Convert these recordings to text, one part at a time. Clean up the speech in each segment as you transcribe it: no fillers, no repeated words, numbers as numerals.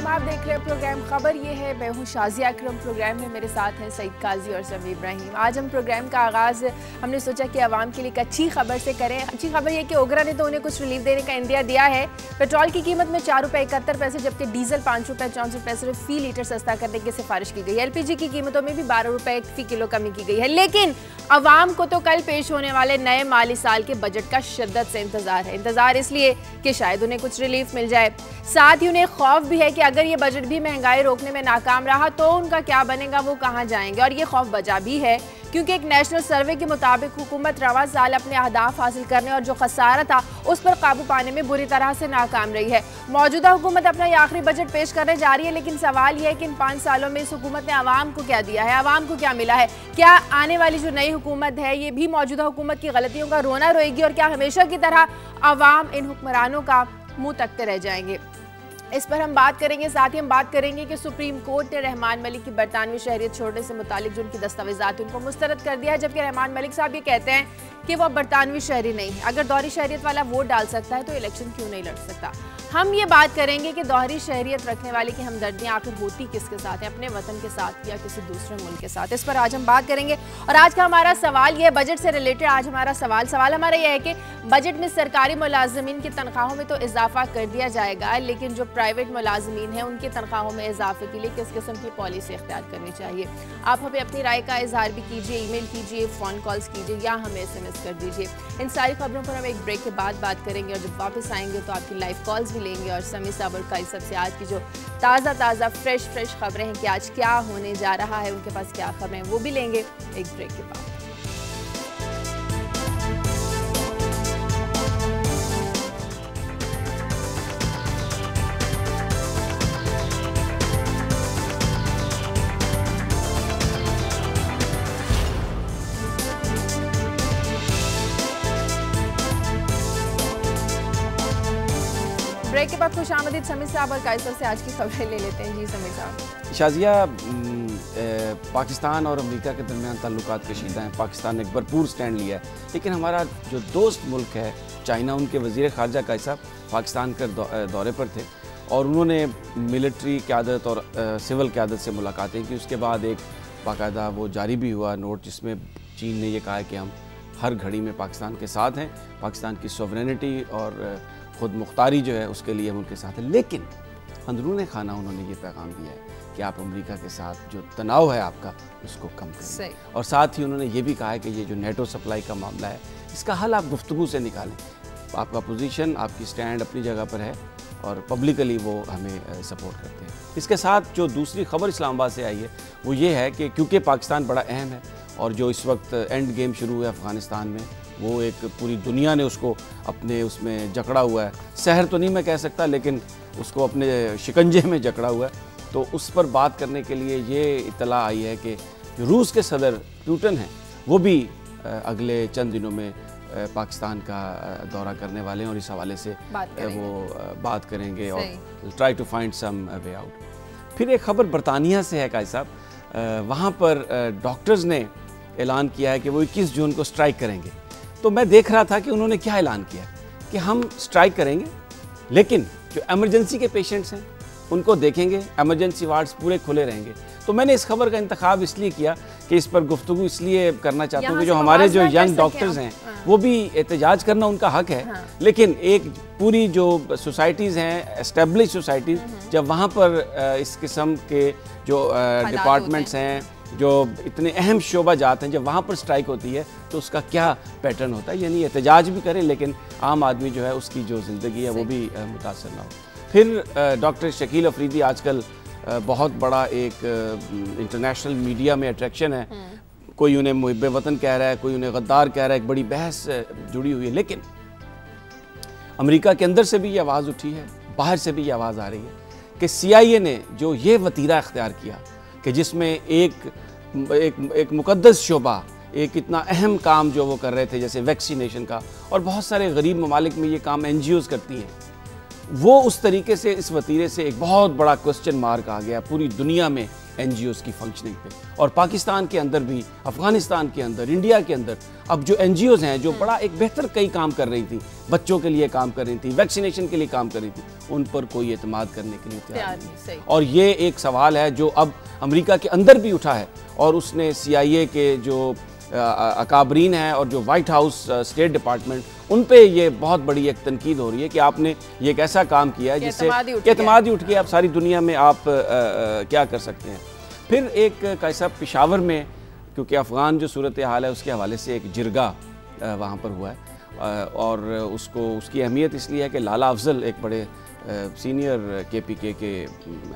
अस्सलाम, आप देख रहे हैं प्रोग्राम खबर। ये है, मैं हूँ शाजिया अकरम। प्रोग्राम में मेरे साथ हैं सईद काजी और समी इब्राहिम। आज हम प्रोग्राम का आगाज़ हमने सोचा कि आवाम के लिए एक अच्छी खबर से करें। अच्छी खबर ये कि ओगरा ने तो उन्हें कुछ रिलीफ देने का इंदिया दिया है। पेट्रोल की कीमत में 4 रुपये 71 पैसे जबकि डीजल 5 रुपये 64 पैसे फी लीटर सस्ता करने की सिफारिश की गई है। LPG की कीमतों में भी 12 रुपये फी किलो कमी की गई है। लेकिन अवाम को तो कल पेश होने वाले नए माली साल के बजट का शिद्दत से इंतजार है। इंतजार इसलिए कि शायद उन्हें कुछ रिलीफ मिल जाए, साथ ही उन्हें खौफ भी है कि अगर ये बजट भी महंगाई रोकने में नाकाम रहा तो उनका क्या बनेगा, वो कहां जाएंगे। और ये खौफ बजा भी है क्योंकि एक नेशनल सर्वे के मुताबिक हुकूमत रवा साल अपने अहदाफ हासिल करने और जो खसारा था उस पर काबू पाने में बुरी तरह से नाकाम रही है। मौजूदा हुकूमत अपना ये आखिरी बजट पेश करने जा रही है, लेकिन सवाल यह है कि इन 5 सालों में इस हुकूमत ने आवाम को क्या दिया है, आवाम को क्या मिला है। क्या आने वाली जो नई हुकूमत है ये भी मौजूदा हुकूमत की गलतियों का रोना रोएगी और क्या हमेशा की तरह आवाम इन हुक्मरानों का मुंह तकते रह जाएंगे। इस पर हम बात करेंगे। साथ ही हम बात करेंगे कि सुप्रीम कोर्ट ने रहमान मलिक की बरतानवी शहरियत छोड़ने से मुतालिक जो उनकी दस्तावेजात उनको मुस्तरद कर दिया है, जबकि रहमान मलिक साहब ये कहते हैं कि वो बरतानवी शहरी नहीं है। अगर दोहरी शहरियत वाला वोट डाल सकता है तो इलेक्शन क्यों नहीं लड़ सकता। हम ये बात करेंगे कि दोहरी शहरियत रखने वाले की हमदर्दियाँ आखिर होती किसके साथ है, अपने वतन के साथ या किसी दूसरे मुल्क के साथ। इस पर आज हम बात करेंगे। और आज का हमारा सवाल ये, बजट से रिलेटेड आज हमारा सवाल हमारा यह है कि बजट में सरकारी मुलाजमीन की तनख्वाहों में तो इजाफा कर दिया जाएगा, लेकिन जो प्राइवेट मुलाजमीन हैं उनकी तनख्वाहों में इजाफे के लिए किस किस्म की पॉलिसी इख्तियार करनी चाहिए। आप हमें अपनी राय का इजहार भी कीजिए, ईमेल कीजिए, फ़ोन कॉल्स कीजिए या हमें SMS कर दीजिए। इन सारी खबरों पर हम एक ब्रेक के बाद बात करेंगे और जब वापस आएंगे तो आपकी लाइव कॉल्स भी लेंगे और समी साहब और काई सबसे आज की जो ताज़ा फ्रेश खबरें हैं कि आज क्या होने जा रहा है, उनके पास क्या खबरें हैं, वो भी लेंगे एक ब्रेक के बाद। ब्रेक के बाद खुश आमदीद समी साहब और कायसर से आज की खबरें ले लेते हैं। जी समी साहब। शाजिया, पाकिस्तान और अमेरिका के दरमियान ताल्लुकात कशीदा हैं। पाकिस्तान ने एक भरपूर स्टैंड लिया है, लेकिन हमारा जो दोस्त मुल्क है चाइना, उनके वज़ीर ख़ारजा काई साहब पाकिस्तान के दौरे पर थे और उन्होंने मिलिट्री क़यादत और सिविल क़यादत से मुलाकातें की। उसके बाद एक बाकायदा वो जारी भी हुआ नोट जिसमें चीन ने यह कहा है कि हम हर घड़ी में पाकिस्तान के साथ हैं, पाकिस्तान की सॉवरेनिटी और ख़ुद मुख्तारी जो है उसके लिए हम उनके साथ हैं। लेकिन अंदरूनी खाना उन्होंने ये पैगाम दिया है कि आप अमेरिका के साथ जो तनाव है आपका उसको कम करें। और साथ ही उन्होंने ये भी कहा है कि ये जो नेटो सप्लाई का मामला है इसका हल आप गुफ्तगू से निकालें। आपका पोजीशन, आपकी स्टैंड अपनी जगह पर है और पब्लिकली वो हमें सपोर्ट करते हैं। इसके साथ जो दूसरी खबर इस्लामाबाद से आई है वो ये है कि क्योंकि पाकिस्तान बड़ा अहम है और जो इस वक्त एंड गेम शुरू है अफ़गानिस्तान में, वो एक पूरी दुनिया ने उसको अपने उसमें जकड़ा हुआ है। शहर तो नहीं मैं कह सकता, लेकिन उसको अपने शिकंजे में जकड़ा हुआ है। तो उस पर बात करने के लिए ये इत्तला आई है कि रूस के सदर पुतिन हैं वो भी अगले चंद दिनों में पाकिस्तान का दौरा करने वाले हैं और इस हवाले से वो बात करेंगे और try to find some way out. फिर एक खबर बरतानिया से है काई साहब, वहाँ पर डॉक्टर्स ने ऐलान किया है कि वो 21 जून को स्ट्राइक करेंगे। तो मैं देख रहा था कि उन्होंने क्या ऐलान किया कि हम स्ट्राइक करेंगे, लेकिन जो एमरजेंसी के पेशेंट्स हैं उनको देखेंगे, एमरजेंसी वार्ड्स पूरे खुले रहेंगे। तो मैंने इस खबर का इंतखाब इसलिए किया कि इस पर गुफ्तगू इसलिए करना चाहता हूँ कि जो हमारे जो यंग डॉक्टर्स हैं वो भी एहतजाज करना उनका हक है, लेकिन एक पूरी जो सोसाइटीज़ हैं, एस्टेब्लिश सोसाइटीज़, जब वहाँ पर इस किस्म के जो डिपार्टमेंट्स हैं, जो इतने अहम शोबा जात हैं, जब वहाँ पर स्ट्राइक होती है तो उसका क्या पैटर्न होता है। यानी एहतजाज भी करें लेकिन आम आदमी जो है उसकी जो ज़िंदगी है वो भी मुतासर ना हो। फिर डॉक्टर शकील अफरीदी आजकल बहुत बड़ा एक इंटरनेशनल मीडिया में अट्रैक्शन है। कोई उन्हें मुहिब्बे वतन कह रहा है, कोई उन्हें गद्दार कह रहा है, एक बड़ी बहस जुड़ी हुई है। लेकिन अमेरिका के अंदर से भी ये आवाज़ उठी है, बाहर से भी ये आवाज़ आ रही है कि CIA ने जो ये वतीरा इख्तियार किया कि जिसमें एक मुकद्दस शोबा, एक इतना अहम काम जो वो कर रहे थे जैसे वैक्सीनेशन का, और बहुत सारे गरीब ममालिक में ये काम NGOs करती हैं, वो उस तरीके से इस वतीरे से एक बहुत बड़ा क्वेश्चन मार्क आ गया पूरी दुनिया में NGOs की फंक्शनिंग पे। और पाकिस्तान के अंदर भी, अफ़गानिस्तान के अंदर, इंडिया के अंदर अब जो NGOs हैं जो बड़ा एक बेहतर कई काम कर रही थी, बच्चों के लिए काम कर रही थी, वैक्सीनेशन के लिए काम कर रही थी, उन पर कोई एतमाद करने के लिए तैयार नहीं। और ये एक सवाल है जो अब अमेरिका के अंदर भी उठा है और उसने CIA के जो अकाबरीन हैं और जो वाइट हाउस स्टेट डिपार्टमेंट, उन पे ये बहुत बड़ी एक तनकीद हो रही है कि आपने ये एक ऐसा काम किया है जिससे एतमाद ही उठ गया। अब सारी दुनिया में आप क्या कर सकते हैं। फिर एक कैसा पेशावर में, क्योंकि अफ़गान जो सूरत हाल है उसके हवाले से एक जिरगा वहाँ पर हुआ है और उसकी अहमियत इसलिए है कि लाला अफजल एक बड़े सीनियर KPK के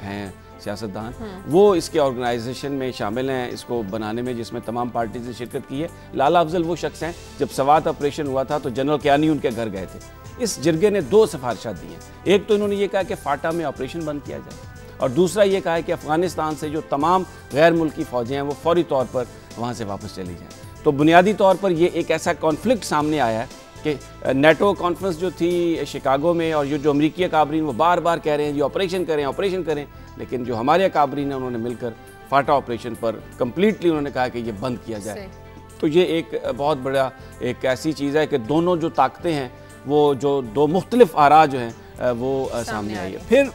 हैं सियासतदान, वो इसके ऑर्गेनाइजेशन में शामिल हैं, इसको बनाने में, जिसमें तमाम पार्टीज ने शिरकत की है। लाला अफजल वो शख्स हैं, जब सवात ऑपरेशन हुआ था तो जनरल कियानी उनके घर गए थे। इस जिरगे ने 2 सिफारिशात दी हैं। एक तो इन्होंने ये कहा कि फाटा में ऑपरेशन बंद किया जाए, और दूसरा ये कहा है कि अफ़गानिस्तान से जो तमाम गैर मुल्की फ़ौजें हैं वो फौरी तौर पर वहाँ से वापस चली जाएँ। तो बुनियादी तौर पर ये एक ऐसा कॉन्फ्लिक्ट सामने आया है कि NATO कॉन्फ्रेंस जो थी शिकागो में, और ये जो अमरीकी अकाबरीन वो बार बार कह रहे हैं ये ऑपरेशन करें, लेकिन जो हमारे अकाबरीन हैं उन्होंने मिलकर फाटा ऑपरेशन पर कम्प्लीटली उन्होंने कहा कि ये बंद किया जाए। तो ये एक बहुत बड़ा एक ऐसी चीज़ है कि दोनों जो ताकतें हैं वो जो 2 मुख्तलिफ आरा जो हैं वो सामने आई है। फिर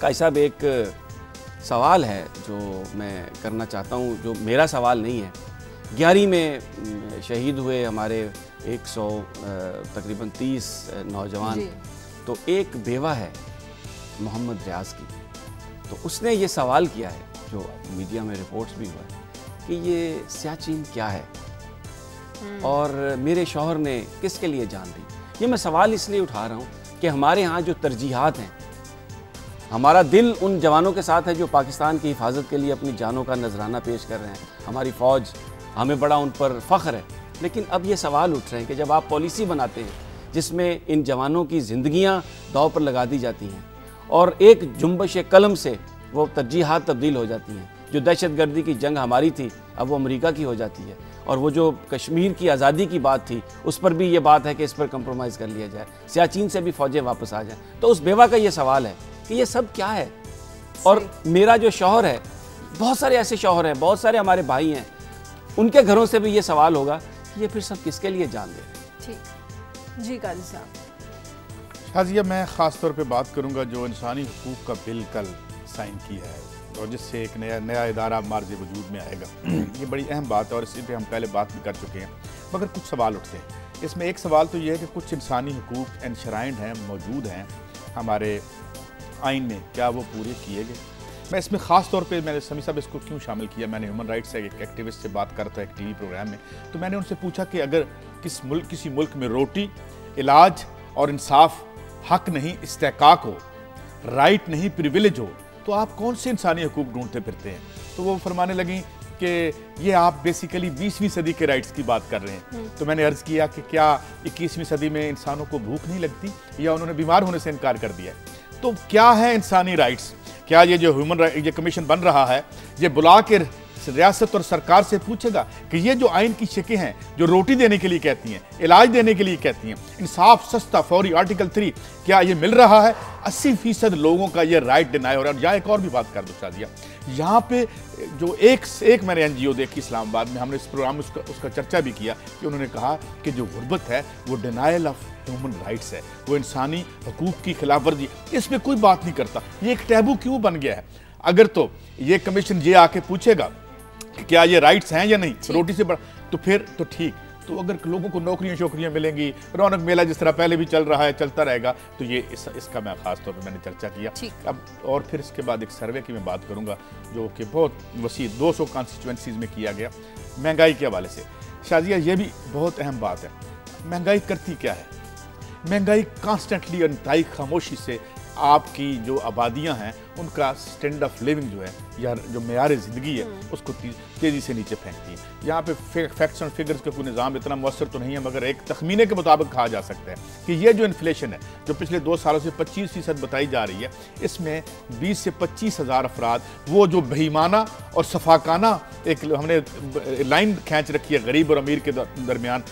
काई साहब एक सवाल है जो मैं करना चाहता हूँ, जो मेरा सवाल नहीं है। 11वीं में शहीद हुए हमारे 100 तकरीबन 30 नौजवान, तो एक बेवा है मोहम्मद रियाज की, तो उसने ये सवाल किया है, जो मीडिया में रिपोर्ट्स भी हुआ है, कि ये सियाचिन क्या है और मेरे शौहर ने किसके लिए जान दी। ये मैं सवाल इसलिए उठा रहा हूँ कि हमारे यहाँ जो तरजीहात हैं, हमारा दिल उन जवानों के साथ है जो पाकिस्तान की हिफाजत के लिए अपनी जानों का नजराना पेश कर रहे हैं, हमारी फ़ौज, हमें बड़ा उन पर फ़ख्र है। लेकिन अब ये सवाल उठ रहे हैं कि जब आप पॉलिसी बनाते हैं जिसमें इन जवानों की ज़िंदगियाँ दाव पर लगा दी जाती हैं और एक जुम्बश कलम से वो तरजीहात तब्दील हो जाती हैं, जो दहशतगर्दी की जंग हमारी थी अब वो अमेरिका की हो जाती है, और वो जो कश्मीर की आज़ादी की बात थी उस पर भी ये बात है कि इस पर कंप्रोमाइज़ कर लिया जाए, सियाचिन से भी फ़ौजें वापस आ जाएं। तो उस बेवा का ये सवाल है कि ये सब क्या है। और मेरा जो शौहर है, बहुत सारे ऐसे शौहर हैं, बहुत सारे हमारे भाई हैं, उनके घरों से भी ये सवाल होगा कि ये फिर सब किसके लिए जान दे। ठीक जी काजी साहब। शाजिया, मैं ख़ास तौर पे बात करूंगा जो इंसानी हुकूक का बिल कल साइन किया है और जिससे एक नया इदारा मार्ज वजूद में आएगा। ये बड़ी अहम बात है और इसी पे हम पहले बात भी कर चुके हैं, मगर कुछ सवाल उठते हैं। इसमें एक सवाल तो ये है कि कुछ इंसानी हुकूक एनश्राइंड हैं, मौजूद हैं हमारे आइन में, क्या वो पूरे किए गए? मैं इसमें ख़ास तौर पे, मैंने समी साहब इसको क्यों शामिल किया, मैंने ह्यूमन राइट्स से एक एक्टिविस्ट से बात करता है एक TV प्रोग्राम में, तो मैंने उनसे पूछा कि अगर किसी मुल्क में रोटी, इलाज और इंसाफ हक नहीं इस्तेकाक हो, राइट नहीं प्रिविलेज हो, तो आप कौन से इंसानी हकूक ढूंढते फिरते हैं? तो वो फरमाने लगी कि ये आप बेसिकली 20वीं सदी के राइट्स की बात कर रहे हैं। तो मैंने अर्ज़ किया कि क्या 21वीं सदी में इंसानों को भूख नहीं लगती, या उन्होंने बीमार होने से इनकार कर दिया है? तो क्या है इंसानी राइट्स? क्या ये जो ह्यूमन राइट ये कमीशन बन रहा है, ये बुला के रियासत और सरकार से पूछेगा कि ये जो आइन की शिकें हैं, जो रोटी देने के लिए कहती हैं, इलाज देने के लिए कहती हैं, इंसाफ सस्ता फौरी आर्टिकल 3, क्या ये मिल रहा है? 80% लोगों का ये राइट डिनाई हो रहा है। यहाँ एक और भी बात कर दो शादिया, यहाँ पे जो एक मैंने NGO देखी इस्लामाबाद में, हमने इस प्रोग्राम में उसका चर्चा भी किया कि उन्होंने कहा कि जो गुर्बत है वो डिनाइल ऑफ ह्यूमन राइट्स है, वो इंसानी हकूक़ की खिलाफ वर्जी, इसमें कोई बात नहीं करता। ये एक टैबू क्यों बन गया है? अगर तो ये कमीशन ये आके पूछेगा कि क्या ये राइट्स हैं या नहीं, रोटी से बड़ा, तो फिर तो ठीक। तो अगर लोगों को नौकरियां शोकरियां मिलेंगी, रौनक मेला जिस तरह पहले भी चल रहा है चलता रहेगा, तो ये इसका मैं खास तौर पे मैंने चर्चा किया। अब और फिर इसके बाद एक सर्वे की मैं बात करूंगा जो कि बहुत वसी 200 कॉन्स्टिट्यूएंसीज में किया गया महंगाई के हवाले से। शाजिया, ये भी बहुत अहम बात है, महंगाई करती क्या है? महंगाई कॉन्स्टेंटली अंतहाई खामोशी से आपकी जो आबादियां हैं उनका स्टैंड ऑफ लिविंग जो है या जो मेयार ज़िंदगी है उसको तेज़ी से नीचे फेंकती है। यहाँ पे फैक्ट्स एंड फिगर्स का कोई निज़ाम इतना मौसर तो नहीं है, मगर एक तखमीने के मुताबिक कहा जा सकता है कि ये जो इन्फ्लेशन है जो पिछले 2 सालों से 25% बताई जा रही है, इसमें 20 से 25 हज़ार अफराद वो जो बेईमाना और सफाकाना एक हमने लाइन खींच रखी है गरीब और अमीर के दरमियान,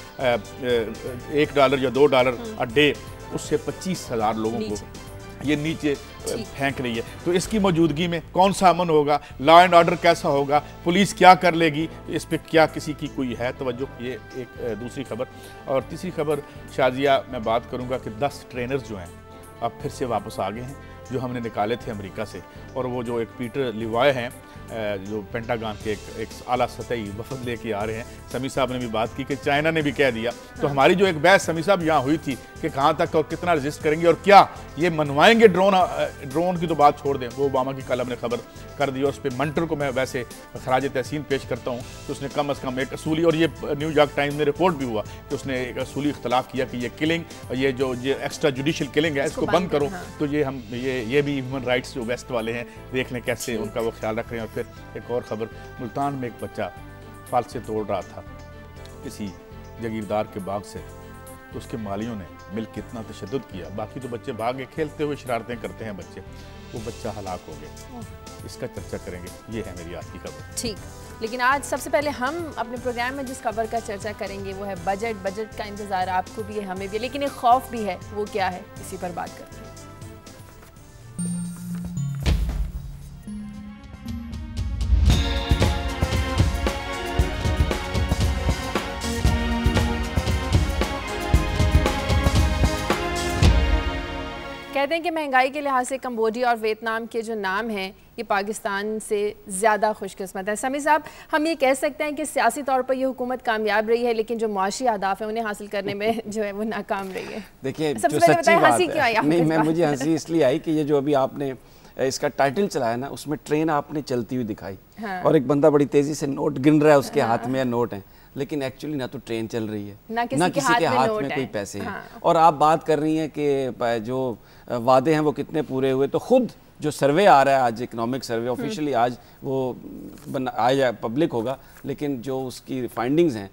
$1 या $2 अ डे, उससे 25 हज़ार लोगों को ये नीचे फेंक रही है। तो इसकी मौजूदगी में कौन सा अमन होगा, लॉ एंड ऑर्डर कैसा होगा, पुलिस क्या कर लेगी, इस पर क्या किसी की कोई है तवज्जो। ये एक दूसरी खबर। और तीसरी खबर शाजिया मैं बात करूंगा कि 10 ट्रेनर्स जो हैं अब फिर से वापस आ गए हैं, जो हमने निकाले थे अमेरिका से। और वो जो एक पीटर लिवाय हैं जो पेंटागन के एक आला सतही वफद लेके आ रहे हैं। समी साहब ने भी बात की कि चाइना ने भी कह दिया। तो हमारी जो एक बहस समी साहब यहाँ हुई थी कि कहाँ तक और कितना रजिस्ट करेंगे और क्या ये मनवाएंगे ड्रोन की तो बात छोड़ दें, वो ओबामा की कल हमने खबर कर दी। और उस पर मंटर को मैं वैसे खराज तहसीन पेश करता हूँ कि उसने कम अज़ कम एक असूली, और ये न्यूयॉर्क टाइम्स में रिपोर्ट भी हुआ कि उसने एक असूली इख्तलाफ किया कि ये किलिंग, ये जो एक्स्ट्रा जुडिशल किलिंग है इसको बंद करो। तो ये हम ये भी ह्यूमन राइट्स जो वेस्ट वाले हैं देख लें कैसे उनका वो ख्याल रख रहे हैं। और फिर एक और खबर, मुल्तान में एक बच्चा फल से तोड़ रहा था किसी जागीरदार के बाग से, तो उसके मालियों ने मिलकर इतना तशद्दुद किया, बाकी तो बच्चे भागे खेलते हुए शरारतें करते हैं बच्चे, वो बच्चा हलाक हो गया। इसका चर्चा करेंगे, ये है मेरी आज की खबर। ठीक, लेकिन आज सबसे पहले हम अपने प्रोग्राम में जिस खबर का चर्चा करेंगे वो है बजट। बजट का इंतज़ार आपको भी है, हमें भी है, लेकिन एक खौफ भी है। वो क्या है, इसी पर बात करते हैं। कहते हैं कि महंगाई के लिहाज से कंबोडिया और वियतनाम के जो नाम हैं ये पाकिस्तान से ज़्यादा खुशकिस्मत है। समी साहब, हम ये कह सकते हैं कि सियासी तौर पर ये हुकूमत कामयाब रही है, लेकिन जो मुआशी अहदाफ है उन्हें हासिल करने में जो है वो नाकाम रही है। देखिए, सबसे पहले बताएं हंसी क्यों आई? नहीं, मुझे हंसी इसलिए आई कि ये जो अभी आपने इसका टाइटल चलाया ना, उसमें ट्रेन आपने चलती हुई दिखाई। हाँ। और एक बंदा बड़ी तेजी से नोट गिन रहा है, उसके हाथ में नोट है, लेकिन एक्चुअली ना तो ट्रेन चल रही है ना किसी के हाथ में कोई पैसे हैं। और आप बात कर रही हैं कि जो वादे हैं वो कितने पूरे हुए, तो खुद जो सर्वे आ रहा है आज, इकोनॉमिक सर्वे ऑफिशियली आज वो आया पब्लिक होगा, लेकिन जो उसकी फाइंडिंग्स हैं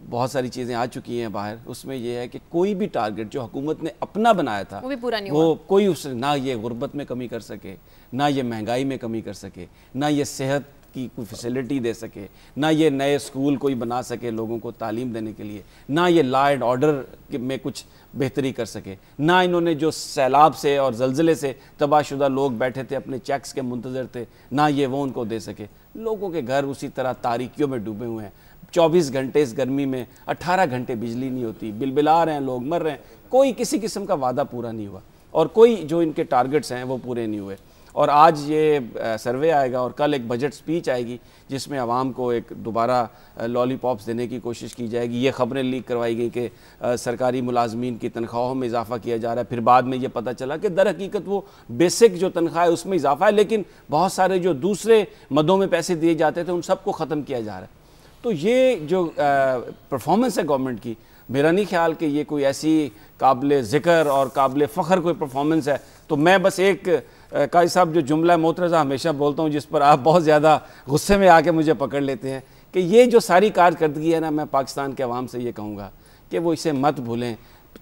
बहुत सारी चीज़ें आ चुकी हैं बाहर। उसमें यह है कि कोई भी टारगेट जो हुकूमत ने अपना बनाया था वो भी पूरा नहीं हुआ। वो कोई उसने ना ये गुर्बत में कमी कर सके, ना ये महंगाई में कमी कर सके, ना ये सेहत की कोई फैसिलिटी दे सके, ना ये नए स्कूल कोई बना सके लोगों को तालीम देने के लिए, ना ये लॉ एंड ऑर्डर में कुछ बेहतरी कर सके, ना इन्होंने जो सैलाब से और जल्जले से तबाहशुदा लोग बैठे थे अपने चेक्स के मुंतजर थे, ना ये वो उनको दे सके। लोगों के घर उसी तरह तारीकियों में डूबे हुए हैं। 24 घंटे इस गर्मी में 18 घंटे बिजली नहीं होती, बिलबिला रहे हैं लोग, मर रहे हैं। कोई किसी किस्म का वादा पूरा नहीं हुआ और कोई जो इनके टारगेट्स हैं वो पूरे नहीं हुए। और आज ये सर्वे आएगा और कल एक बजट स्पीच आएगी जिसमें आवाम को एक दोबारा लॉलीपॉप्स देने की कोशिश की जाएगी। ये ख़बरें लीक करवाई गई कि सरकारी मुलाजमीन की तनख्वाहों में इजाफा किया जा रहा है। फिर बाद में ये पता चला कि दर हकीकत वो बेसिक जो तनख्वाह है उसमें इजाफा है, लेकिन बहुत सारे जो दूसरे मदों में पैसे दिए जाते थे उन सबको ख़त्म किया जा रहा है। तो ये जो परफॉर्मेंस है गवर्नमेंट की, मेरा नहीं ख्याल कि ये कोई ऐसी काबिल ज़िक्र और काबिल फ़ख्र कोई परफॉर्मेंस है। तो मैं बस एक काजी साहब जो जुमला मोतरज़ा हमेशा बोलता हूँ, जिस पर आप बहुत ज़्यादा गुस्से में आके मुझे पकड़ लेते हैं, कि ये जो सारी कारकर्दगी है ना, मैं पाकिस्तान के अवाम से ये कहूँगा कि वो इसे मत भूलें।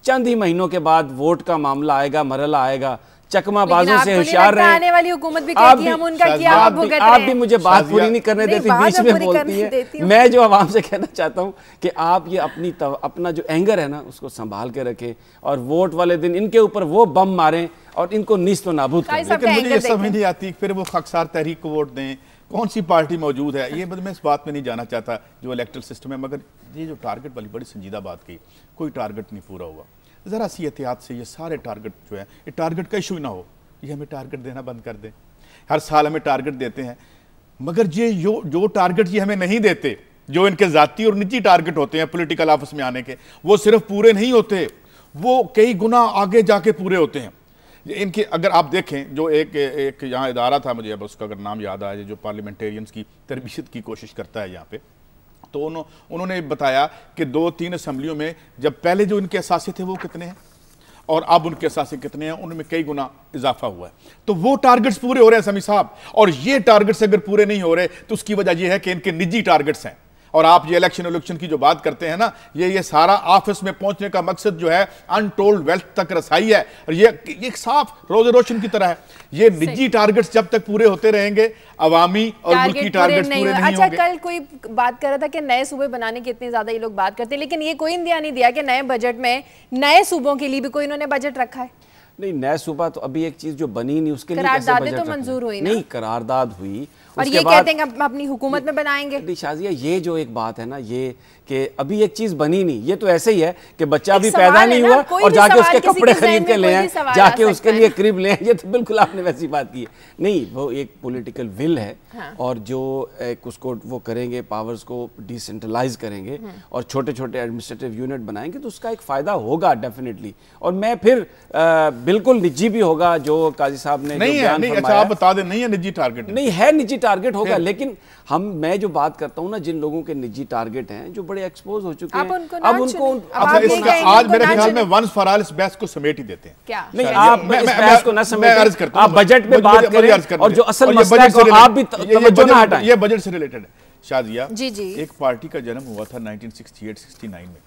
चंद ही महीनों के बाद वोट का मामला आएगा, मरहला आएगा, चकमाबाजों से होशियार रहे। आने वाली हुकूमत भी कहती है हम उनका क्या भुगत रहे हैं। आप भी मुझे बात पूरी नहीं करने देती, बीच में बोलती है। मैं जो आवाम से कहना चाहता हूँ कि आप ये अपना जो एंगर है ना उसको संभाल के रखें और वोट वाले दिन इनके ऊपर वो बम मारें और इनको नीस्त नाबूद करें। लेकिन मुझे ये समझ नहीं आती फिर वो खकसार तहरीक को वोट दें, कौन सी पार्टी मौजूद है, ये मैं इस बात में नहीं जाना चाहता जो इलेक्टोरल सिस्टम है। मगर ये जो टारगेट वाली बड़ी संजीदा बात की, कोई टारगेट नहीं पूरा हुआ। ज़रा सी एहतियात से ये सारे टारगेट जो है, ये टारगेट का इशू ना हो, ये हमें टारगेट देना बंद कर दें। हर साल हमें टारगेट देते हैं, मगर ये जो टारगेट ये हमें नहीं देते, जो इनके ज़ाती और निजी टारगेट होते हैं पॉलिटिकल ऑफिस में आने के, वो सिर्फ पूरे नहीं होते, वो कई गुना आगे जाके पूरे होते हैं। इनके अगर आप देखें जो एक यहाँ इदारा था, मुझे अब उसका अगर नाम याद आया, जो पार्लियामेंटेरियंस की तरबियत की कोशिश करता है यहाँ पे, तो उन्होंने बताया कि 2-3 असम्बलियों में जब पहले जो इनके असासे थे वो कितने हैं और अब उनके असासे कितने हैं, उनमें कई गुना इजाफा हुआ है। तो वो टारगेट्स पूरे हो रहे हैं समी साहब, और ये टारगेट्स अगर पूरे नहीं हो रहे तो उसकी वजह यह है कि इनके निजी टारगेट्स हैं। और आप ये इलेक्शन की जो बात करते हैं ना, ये सारा ऑफिस में पहुंचने का मकसद जो है अनटोल्ड वेल्थ तक रसाई है, और ये साफ रोज रोशन की तरह है। ये निजी टारगेट्स जब तक पूरे होते रहेंगे, अवामी और मुल्की टारगेट्स पूरे नहीं होंगे। अच्छा, कल कोई बात कर रहा था कि नए सूबे बनाने की इतनी ज्यादा ये लोग बात करते हैं, लेकिन ये कोई इंदिया नहीं दिया कि नए बजट में नए सूबों के लिए भी कोई इन्होंने बजट रखा है। नहीं, नया सूबा तो अभी एक चीज जो बनी नहीं, उसके लिए कैसे करारदादें बजट तो मंजूर हुई ना? नहीं, करारदाद हुई और ये कहते हैं कि अपनी हुकूमत में बनाएंगे। शाजिया, ये जो एक बात है ना, ये कि अभी एक चीज बनी नहीं, ये तो ऐसे ही है कि बच्चा अभी पैदा नहीं हुआ और जाके उसके कपड़े खरीद के ले आए, जाके उसके लिए क्रिब ले आए। ये तो बिल्कुल आपने वैसी बात की है। नहीं, वो एक पॉलिटिकल विल है। हाँ। और जो एक उसको वो करेंगे, पावर्स को डिसेंट्रलाइज करेंगे और छोटे छोटे एडमिनिस्ट्रेटिव यूनिट बनाएंगे, तो उसका एक फायदा होगा डेफिनेटली। और मैं फिर बिल्कुल निजी भी होगा जो काजी साहब ने नहीं है, नहीं, अच्छा आप बता दें, नहीं है निजी टारगेट, नहीं है निजी टारगेट होगा, लेकिन मैं जो बात करता हूँ ना, जिन लोगों के निजी टारगेट हैं जो बड़े एक्सपोज हो चुके हैं, अब उनको आज मेरे ख्याल में वंस फॉर ऑल इस बहस को समेट ही देते हैं। क्या नहीं, आप इस बहस को न समेटें, आप बजट में बात करें और जो असल मसला है आप भी तवज्जो न हटाएं। ये बजट से रिलेटेड है शाजिया। जी जी, एक पार्टी का जन्म हुआ था 1968-69 में।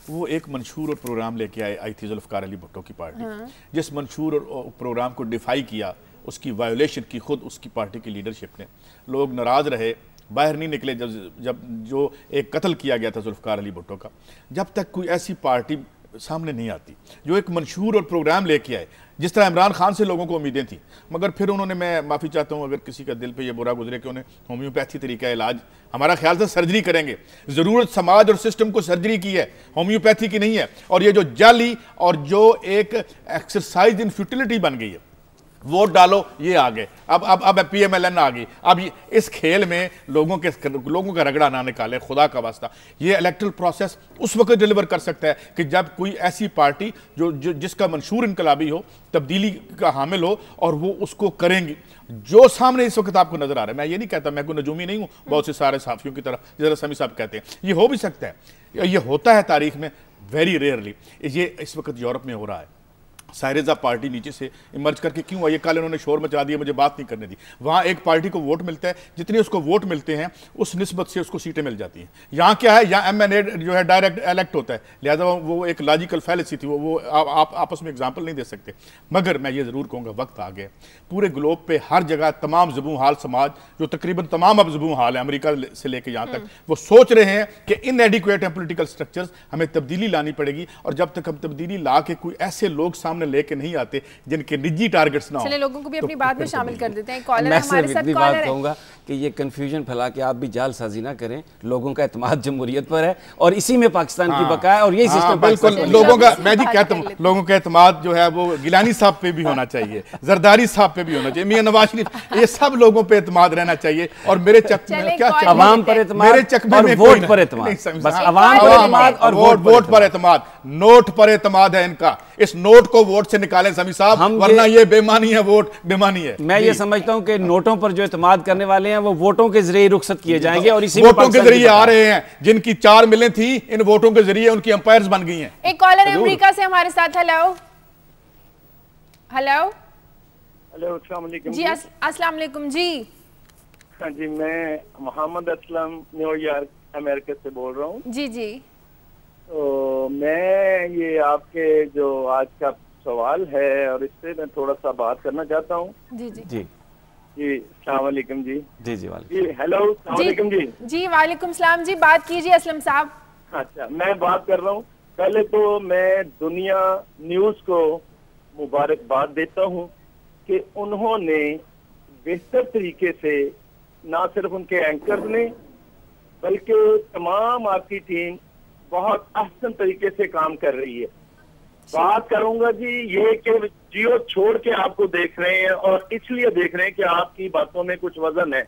वो एक मंशूर और प्रोग्राम लेके आई थी जुल्फ़िकार अली भुट्टो की पार्टी। जिस मंशूर और प्रोग्राम को डिफाई किया, उसकी वायोलेशन की खुद उसकी पार्टी की लीडरशिप ने। लोग नाराज रहे, बाहर नहीं निकले। जब जो एक कत्ल किया गया था जुल्फ़िकार अली भुट्टो का, जब तक कोई ऐसी पार्टी सामने नहीं आती जो एक मंशूर और प्रोग्राम लेके आए, जिस तरह इमरान खान से लोगों को उम्मीदें थी, मगर फिर उन्होंने, मैं माफ़ी चाहता हूँ अगर किसी का दिल पे ये बुरा गुजरे कि उन्हें होम्योपैथी तरीका इलाज, हमारा ख्याल था सर्जरी करेंगे, ज़रूरत समाज और सिस्टम को सर्जरी की है, होम्योपैथी की नहीं है। और ये जो जाली और जो एक एक्सरसाइज इन फ्यूटिलिटी बन गई है, वोट डालो ये आ गए, अब PMLN आ गई। अब इस खेल में लोगों का रगड़ा ना निकाले, खुदा का वास्ता। ये इलेक्टरल प्रोसेस उस वक्त डिलीवर कर सकता है कि जब कोई ऐसी पार्टी जो जिसका मंशूर इनकलाबी हो, तब्दीली का हामिल हो, और वो उसको करेंगी। जो सामने इस वक्त आपको नजर आ रहा है, मैं ये नहीं कहता, मैं कोई नजूमी नहीं हूं बहुत से सारे साफियों की तरह, जरा समी साहब कहते हैं, ये हो भी सकता है, ये होता है तारीख में, वेरी रेयरली। ये इस वक्त यूरोप में हो रहा है। सायरज़ा पार्टी नीचे से इमर्ज करके क्यों आई? कल इन्होंने शोर मचा दिया, मुझे बात नहीं करने दी। वहाँ एक पार्टी को वोट मिलता है, जितने उसको वोट मिलते हैं उस निस्बत से उसको सीटें मिल जाती हैं। यहाँ क्या है, यहाँ MNA जो है डायरेक्ट इलेक्ट होता है, लिहाजा वो एक लॉजिकल फैलेसी थी, वो आप आपस में एग्जाम्पल नहीं दे सकते। मगर मैं ये ज़रूर कहूँगा, वक्त आ गया पूरे ग्लोब पे हर जगह तमाम ज़बूं हाल समाज, जो तकरीबन तमाम अब ज़बूं हाल है अमेरिका से लेकर यहाँ तक, वो सोच रहे हैं कि इनएडिक्वेट हैं पोलिटिकल स्ट्रक्चर्स, हमें तब्दीली लानी पड़ेगी। और जब तक हम तब्दीली ला के कोई ऐसे लोग सामने लेके नहीं आते जिनके निजी टारगेट्स ना हो, चलिए लोगों को भी अपनी बात में शामिल कर देते हैं। कॉलर मैं हमारे साथ कॉलर है। कहूंगा कि ये कंफ्यूजन फैला के आप भी जालसाजी ना करें। लोगों का एतमाद जमहूरियत पर है और इसी में पाकिस्तान की बका है, और यही सिस्टम बिल्कुल लोगों का, मैं जी कहता हूँ, लोगों का एतमाद जो है वो गिलानी साहब पे भी होना चाहिए, जरदारी साहब पे भी होना चाहिए, मियां नवाज शरीफ, ये सब लोगों पे एतमाद रहना चाहिए। और मेरे चक में क्या, अवाम पर एतमाद, मेरे चकमे में वोट पर एतमाद, बस अवाम पर एतमाद और वोट पर एतमाद। नोट पर एतमाद है इनका, इस नोट को वोट से निकालें समी साहब, वरना ये बेमानी है, वोट बेमानी है। मैं ये समझता हूं कि नोटों पर जो एतमाद करने वाले हैं वो वोटों के जरिए रुखसत किए जाएंगे, और इसी वोटों के जरिए आ रहे हैं। जिनकी 4 मिलें थी, इन वोटों के जरिए उनकी अंपायर्स बन गई हैं। एक कॉलर है अमेरिका से हमारे साथ। हेलो हेलो हेलो, अस्सलाम वालेकुम जी। अस्सलाम वालेकुम जी। हाँ जी, मैं मोहम्मद असलम न्यूयॉर्क अमेरिका से बोल रहा हूँ। जी जी। तो मैं ये आपके जो आज का सवाल है और इससे मैं थोड़ा सा बात करना चाहता हूँ। जी जी जी जी, अस्सलाम वालेकुम जी। जी जी जी हेलो, अस्सलाम वालेकुम जी। जी वालेकुम सलाम जी, बात कीजिए असलम साहब। अच्छा, मैं बात कर रहा हूँ। पहले तो मैं दुनिया न्यूज़ को मुबारकबाद देता हूँ कि उन्होंने बेहतर तरीके से, ना सिर्फ उनके एंकर ने बल्कि तमाम आपकी टीम बहुत अहसन तरीके से काम कर रही है। बात करूंगा जी ये कि जियो छोड़ के आपको देख रहे हैं, और इसलिए देख रहे हैं कि आपकी बातों में कुछ वजन है।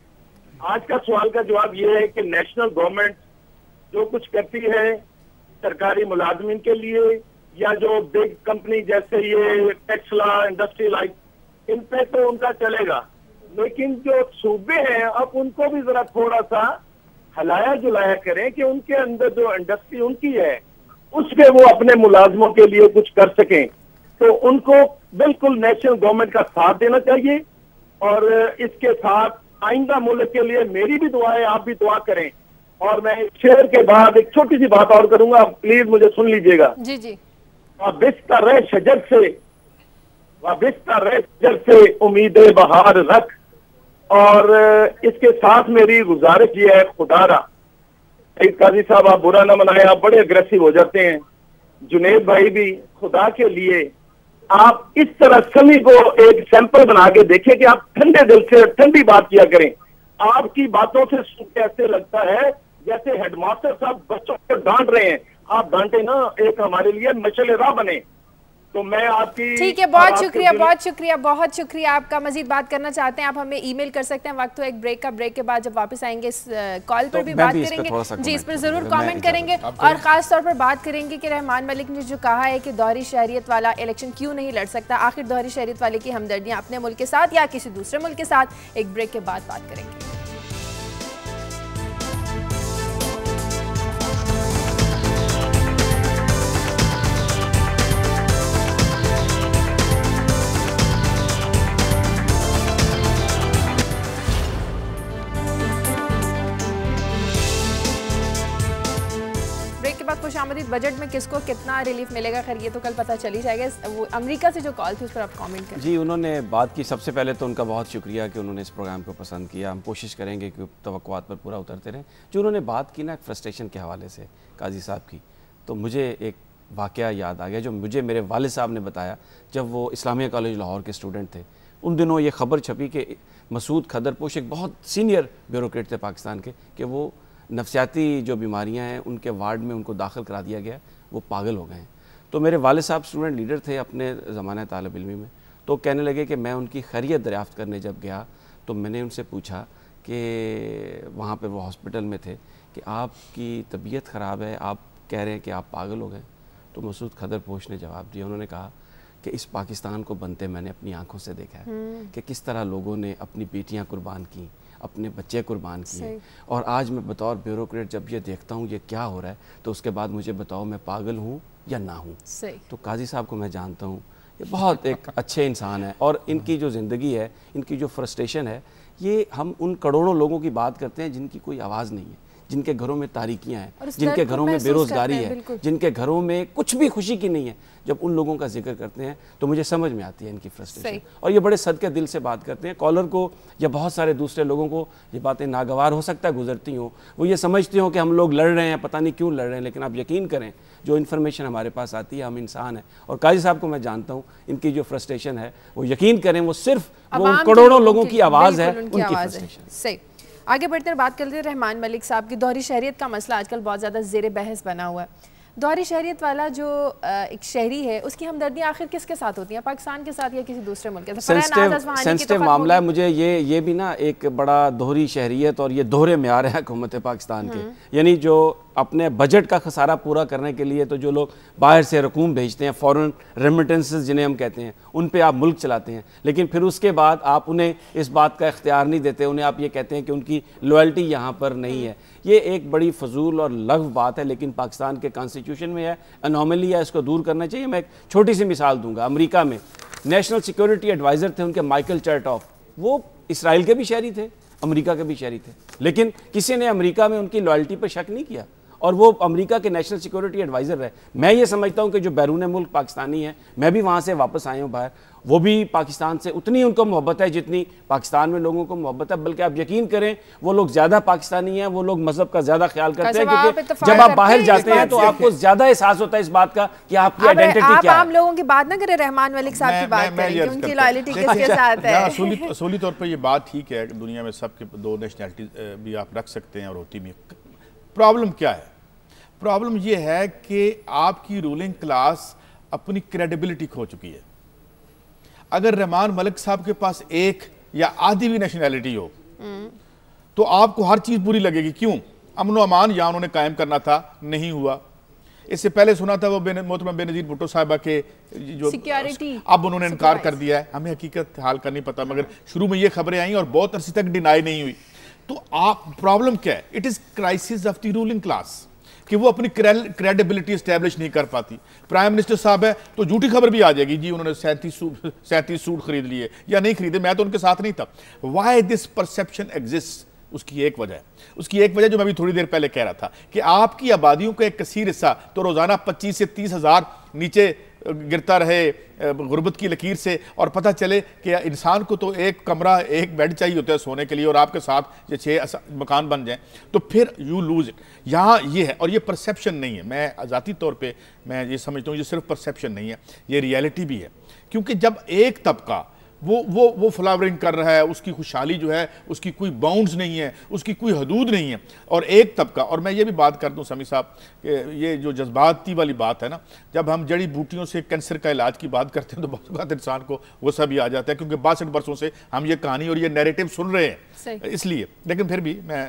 आज का सवाल का जवाब ये है कि नेशनल गवर्नमेंट जो कुछ करती है सरकारी मुलाजमीन के लिए, या जो बिग कंपनी जैसे ये टेक्सला इंडस्ट्री लाइक, इन पे तो उनका चलेगा, लेकिन जो सूबे हैं अब उनको भी जरा थोड़ा सा हलाया जुलाया करें कि उनके अंदर जो इंडस्ट्री उनकी है उस पे वो अपने मुलाजमों के लिए कुछ कर सकें। तो उनको बिल्कुल नेशनल गवर्नमेंट का साथ देना चाहिए, और इसके साथ आइंदा मुल्क के लिए मेरी भी दुआ है, आप भी दुआ करें। और मैं शेयर के बाद एक छोटी सी बात और करूंगा, प्लीज मुझे सुन लीजिएगा। जी जी। वाबिस्ता रहे शजर से उम्मीदें बहार रख। और इसके साथ मेरी गुजारिश ये है, खुदारा सईद काजी साहब आप बुरा ना मनाए, आप बड़े अग्रेसिव हो जाते हैं। जुनेद भाई भी खुदा के लिए आप इस तरह सभी को एक सैंपल बना के देखें कि आप ठंडे दिल से ठंडी बात किया करें। आपकी बातों से सुन के ऐसे लगता है जैसे हेडमास्टर साहब बच्चों को डांट रहे हैं। आप डांटे ना, एक हमारे लिए मशअल राह बने। तो मैं आपकी ठीक है, बहुत शुक्रिया, बहुत शुक्रिया, बहुत शुक्रिया आपका। मजीद बात करना चाहते हैं आप हमें ईमेल कर सकते हैं। वक्त हो एक ब्रेक का, ब्रेक के बाद जब वापस आएंगे इस कॉल पर भी बात करेंगे जी, इस पर जरूर कमेंट करेंगे और खास तौर पर बात करेंगे कि रहमान मलिक ने जो कहा है कि दोहरी शहरियत वाला इलेक्शन क्यों नहीं लड़ सकता, आखिर दोहरी शहरियत वाले की हमदर्दियां अपने मुल्क के साथ या किसी दूसरे मुल्क के साथ। एक ब्रेक के बाद बात करेंगे। खुशामदीद। बजट में किसको कितना रिलीफ मिलेगा, खैर ये तो कल पता चल ही जाएगा। वो अमेरिका से जो कॉल थी उस पर आप कमेंट करें। जी, उन्होंने बात की। सबसे पहले तो उनका बहुत शुक्रिया कि उन्होंने इस प्रोग्राम को पसंद किया। हम कोशिश करेंगे कि तवक्कुआत पर पूरा उतरते रहें। जो उन्होंने बात की ना फ्रस्ट्रेशन के हवाले से काजी साहब की, तो मुझे एक वाक़या याद आ गया जो मुझे मेरे वालिद साहब ने बताया जब वो इस्लामिया कॉलेज लाहौर के स्टूडेंट थे। उन दिनों ये खबर छपी कि मसूद खदरपोश एक बहुत सीनियर ब्यूरोक्रेट थे पाकिस्तान के, कि वो नफसियाती जो बीमारियां हैं उनके वार्ड में उनको दाखिल करा दिया गया, वो पागल हो गए हैं। तो मेरे वालिद साहब स्टूडेंट लीडर थे अपने ज़माने तालिब इल्मी में, तो कहने लगे कि मैं उनकी खैरियत दरियाफ़्त करने जब गया तो मैंने उनसे पूछा कि वहाँ पर वो हॉस्पिटल में थे कि आपकी तबीयत ख़राब है, आप कह रहे हैं कि आप पागल हो गए। तो मसूद खदरपोश ने जवाब दिया, उन्होंने कहा कि इस पाकिस्तान को बनते मैंने अपनी आंखों से देखा है कि किस तरह लोगों ने अपनी बेटियां कुर्बान की, अपने बच्चे कुर्बान किए, और आज मैं बतौर ब्यूरोक्रेट जब ये देखता हूँ ये क्या हो रहा है, तो उसके बाद मुझे बताओ मैं पागल हूँ या ना हूँ। तो काजी साहब को मैं जानता हूँ, ये बहुत एक अच्छे इंसान है, और इनकी जो ज़िंदगी है, इनकी जो फ्रस्ट्रेशन है, ये हम उन करोड़ों लोगों की बात करते हैं जिनकी कोई आवाज़ नहीं है, जिनके घरों में तारीकियाँ हैं, जिनके घरों में बेरोज़गारी है, जिनके घरों में कुछ भी खुशी की नहीं है। जब उन लोगों का जिक्र करते हैं तो मुझे समझ में आती है इनकी फ्रस्ट्रेशन, और ये बड़े सदके दिल से बात करते हैं। कॉलर को या बहुत सारे दूसरे लोगों को ये बातें नागवार हो सकता है गुजरती हों, वो ये समझते हो कि हम लोग लड़ रहे हैं, पता नहीं क्यों लड़ रहे हैं, लेकिन आप यकीन करें जो इन्फॉर्मेशन हमारे पास आती है, हम इंसान हैं। और काजी साहब को मैं जानता हूँ, इनकी जो फ्रस्ट्रेशन है वो यकीन करें वो सिर्फ वो उन करोड़ों लोगों की आवाज़ है, उनकी फ्रस्ट्रेशन। सही, आगे बढ़ते हैं, बात करते हैं रहमान मलिक साहब की। दोहरी शहरियत का मसला आजकल बहुत ज़्यादा ज़ेर बहस बना हुआ है। दोहरी शहरियत वाला जो एक शहरी है उसकी हमदर्दियाँ आखिर किसके साथ होती हैं, पाकिस्तान के साथ या किसी दूसरे मुल्क के साथ? सेंसिटिव मामला है। मुझे ये भी ना एक बड़ा दोहरी शहरियत और ये दोहरे म्यार है हुकूमत पाकिस्तान के, यानी जो अपने बजट का खसारा पूरा करने के लिए तो जो लोग बाहर से रकूम भेजते हैं, फॉरेन रेमिटेंसेस जिन्हें हम कहते हैं, उन पे आप मुल्क चलाते हैं, लेकिन फिर उसके बाद आप उन्हें इस बात का इख्तियार नहीं देते, उन्हें आप ये कहते हैं कि उनकी लॉयल्टी यहाँ पर नहीं है। ये एक बड़ी फजूल और लघु बात है, लेकिन पाकिस्तान के कॉन्स्टिट्यूशन में है, अनोमली है, इसको दूर करना चाहिए। मैं एक छोटी सी मिसाल दूंगा। अमेरिका में नेशनल सिक्योरिटी एडवाइज़र थे उनके माइकल चर्टॉफ, वो इसराइल के भी शहरी थे, अमेरिका के भी शहरी थे, लेकिन किसी ने अमेरिका में उनकी लॉयल्टी पर शक नहीं किया और वो अमेरिका के नेशनल सिक्योरिटी एडवाइज़र रहे। मैं ये समझता हूँ कि जो बैरून मुल्क पाकिस्तानी है, मैं भी वहाँ से वापस आया हूँ बाहर, वो भी पाकिस्तान से उतनी उनको मोहब्बत है जितनी पाकिस्तान में लोगों को मोहब्बत है, बल्कि आप यकीन करें वो लोग ज़्यादा पाकिस्तानी हैं, वो लोग मजहब का ज़्यादा ख्याल करते हैं, क्योंकि जब आप बाहर जाते हैं तो आपको ज़्यादा एहसास होता है इस बात का कि आपकी आइडेंटिटी क्या है। आप लोगों की बात ना करें, रहमान मलिक साहब की बात करें, उनकी लॉयल्टी किसके साथ है। असूली तौर पर ये बात ठीक है कि दुनिया में सबके दो नेशनैलिटी भी आप रख सकते हैं और होती भी। प्रॉब्लम क्या है? प्रॉब्लम ये है कि आपकी रूलिंग क्लास अपनी क्रेडिबिलिटी खो चुकी है। अगर रहमान मलिक साहब के पास एक या आधी भी नेशनैलिटी हो तो आपको हर चीज बुरी लगेगी। क्यों? अमन व अमान यहाँ उन्होंने कायम करना था, नहीं हुआ। इससे पहले सुना था वो मोहतरमा बेनज़ीर भुट्टो साहिबा के जो सिक्योरिटी, अब उन्होंने इनकार कर दिया है। हमें हकीकत हाल का नहीं पता, मगर शुरू में ये खबरें आई और बहुत अरसे तक डिनाई नहीं हुई। तो आप प्रॉब्लम क्या है? It is crisis of the ruling class कि वो अपनी क्रेडिबिलिटी एस्टैब्लिश नहीं कर पाती। प्राइम मिनिस्टर साहब है तो झूठी खबर भी आ जाएगी, जी उन्होंने 37 सूट खरीद लिए या नहीं खरीदे, मैं तो उनके साथ नहीं था। Why this perception exist? उसकी एक वजह है, उसकी एक वजह जो मैं भी थोड़ी देर पहले कह रहा था कि आपकी आबादियों का एक कसीर हिस्सा तो रोजाना 25 से 30 हज़ार नीचे गिरता रहे गुर्बत की लकीर से, और पता चले कि इंसान को तो एक कमरा एक बेड चाहिए होता है सोने के लिए, और आपके साथ ये 6 मकान बन जाएं तो फिर यू लूज इट। यहाँ ये है, और ये परसेप्शन नहीं है। मैं ज़ाती तौर पे मैं ये समझता हूँ ये सिर्फ परसेप्शन नहीं है, ये रियलिटी भी है क्योंकि जब एक तबका वो फ्लावरिंग कर रहा है, उसकी खुशहाली जो है उसकी कोई बाउंड्स नहीं है, उसकी कोई हदूद नहीं है, और एक तबका, और मैं ये भी बात कर दूं समी साहब, ये जो जज्बाती वाली बात है ना, जब हम जड़ी बूटियों से कैंसर का इलाज की बात करते हैं तो बहुत बात इंसान को गुस्सा भी आ जाता है, क्योंकि 62 बरसों से हम ये कहानी और ये नैरेटिव सुन रहे हैं इसलिए। लेकिन फिर भी मैं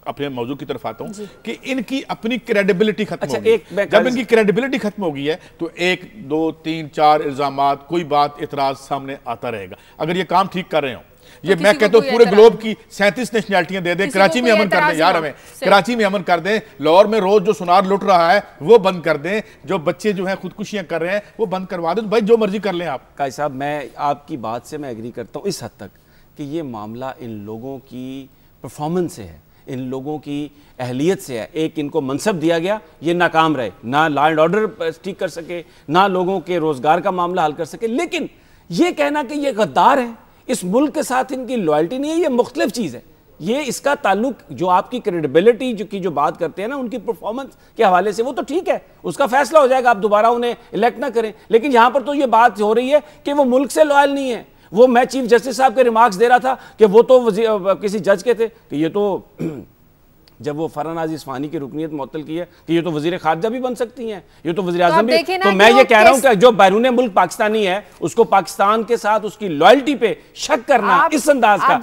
अपने मौजू की तरफ आता हूं कि इनकी अपनी क्रेडिबिलिटी खत्म हो गई। जब इनकी क्रेडिबिलिटी खत्म हो गई है तो 1 2 3 4 इल्जामात, कोई बात इतराज सामने आता रहेगा। अगर ये काम ठीक कर रहे हो, ये मैं कहता हूं पूरे ग्लोब की 37 नेशनैलिटियां दे दें, कराची में अमन कर दें यार, हमें कराची में अमन कर दें, लाहौर में रोज जो सुनार लुट रहा है वो बंद कर दें, जो बच्चे जो हैं खुदकुशियां कर रहे हैं वो बंद करवा दें, भाई जो मर्जी कर लें आप। काजी साहब, मैं आपकी बात से मैं एग्री करता हूं इस हद तक कि ये मामला इन लोगों की परफॉर्मेंस से है, इन लोगों की अहलियत से है। एक इनको मनसब दिया गया, ये नाकाम रहे, ना लॉ एंड ऑर्डर ठीक कर सके, ना लोगों के रोजगार का मामला हल कर सके। लेकिन ये कहना कि ये गद्दार है, इस मुल्क के साथ इनकी लॉयल्टी नहीं है, ये मुख्तलिफ चीज़ है। ये इसका ताल्लुक जो आपकी क्रेडिबिलिटी की जो बात करते हैं ना, उनकी परफॉर्मेंस के हवाले से, वो तो ठीक है, उसका फैसला हो जाएगा, आप दोबारा उन्हें इलेक्ट ना करें। लेकिन यहाँ पर तो ये बात हो रही है कि वो मुल्क से लॉयल नहीं है। वो मैं चीफ जस्टिस साहब के रिमार्क्स दे रहा था कि वो तो किसी जज के थे कि ये तो जब वो फरनाज इस्फानी की रुकनीत मुअत्तल की है कि ये तो वजीर खारजा भी बन सकती हैं, ये तो वजीर आज़म भी। तो मैं ये कह रहा हूं कि जो बैरून मुल्क पाकिस्तानी है उसको पाकिस्तान के साथ उसकी लॉयल्टी पे शक करना इस अंदाज का,